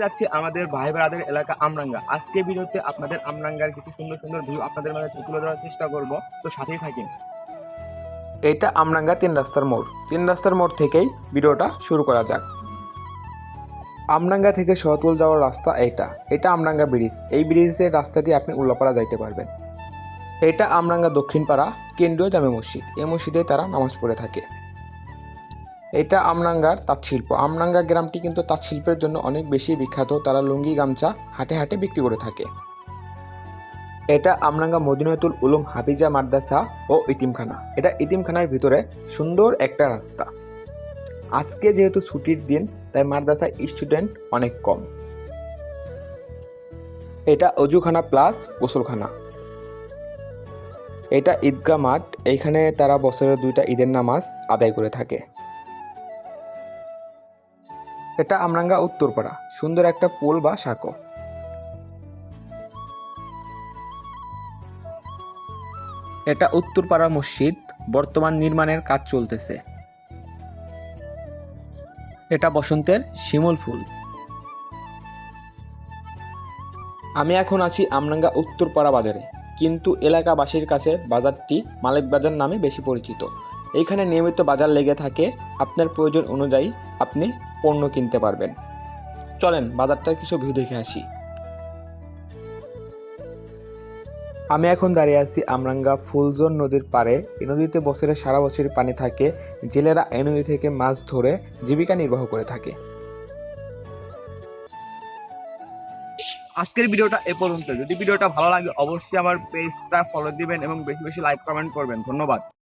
যাচ্ছি আমাদের ভাই ব্রাদের এলাকা আমরাঙ্গা। আজকে ভিডিওতে আপনাদের আমরাঙ্গার কিছু সুন্দর সুন্দর ভিউ আপনাদের মাঝে তুলে ধরার চেষ্টা করব, তো সাথেই থাকেন। এটা আমরাঙ্গা 3 রাস্তার মোড় থেকেই ভিডিওটা শুরু করা যাক। আমরাঙ্গা থেকে শহরতুল যাওয়ার রাস্তা এটা আমরাঙ্গা ব্রিজ। এই ব্রিজের রাস্তা দিয়ে আপনি উল্লাপাড়া যাইতে পারবেন। এটা আমরাঙ্গা দক্ষিণপাড়া কেন্দ্রীয় জামে মসজিদ। এই মসজিদে তারা নামাজ পড়ে থাকে। এটা আমরাঙ্গার তাঁতশিল্প। আমরাঙ্গা গ্রামটি কিন্তু তাঁতশিল্পের জন্য অনেক বেশি বিখ্যাত। তারা লুঙ্গি গামছা হাটে হাটে বিক্রি করে থাকে। এটা আমরাঙ্গা মদিনাতুল উলুম হাফিজা মাদ্রাসা ও ইতিমখানা। এটা ইতিমখানার ভিতরে সুন্দর একটা রাস্তা। আজকে যেহেতু ছুটির দিন তাই মাদ্রাসায় স্টুডেন্ট অনেক কম। এটা অজুখানা প্লাস গোসলখানা। এটা ঈদগাহ মাঠ। এইখানে তারা বছরের 2টা ঈদের নামাজ আদায় করে থাকে। এটা আমরাঙ্গা উত্তরপাড়া, সুন্দর একটা পোল বা সাঁকো। এটা উত্তরপাড়া মসজিদ, বর্তমান নির্মাণের কাজ চলতেছে। এটা বসন্তের শিমুল ফুল। আমি এখন আছি আমরাঙ্গা উত্তরপাড়া বাজারে, কিন্তু এলাকাবাসীর কাছে বাজারটি মালিক বাজার নামে বেশি পরিচিত। এইখানে নিয়মিত বাজার লেগে থাকে। আপনার প্রয়োজন অনুযায়ী আপনি পণ্য কিনতে পারবেন। চলেন বাজারটার কিছু ভিউ দেখে আসি। আমি এখন দাঁড়িয়ে আছি আমরাঙ্গা ফুলজোর নদীর পাড়ে। এই নদীতে বছরের সারা বছর পানি থাকে। জেলেরা এই নদী থেকে মাছ ধরে জীবিকা নির্বাহ করে থাকে। আজকের ভিডিওটা এ পর্যন্ত। যদি ভিডিওটা ভালো লাগে অবশ্যই আমার পেজটা ফলো দিবেন এবং বেশি বেশি লাইক কমেন্ট করবেন। ধন্যবাদ।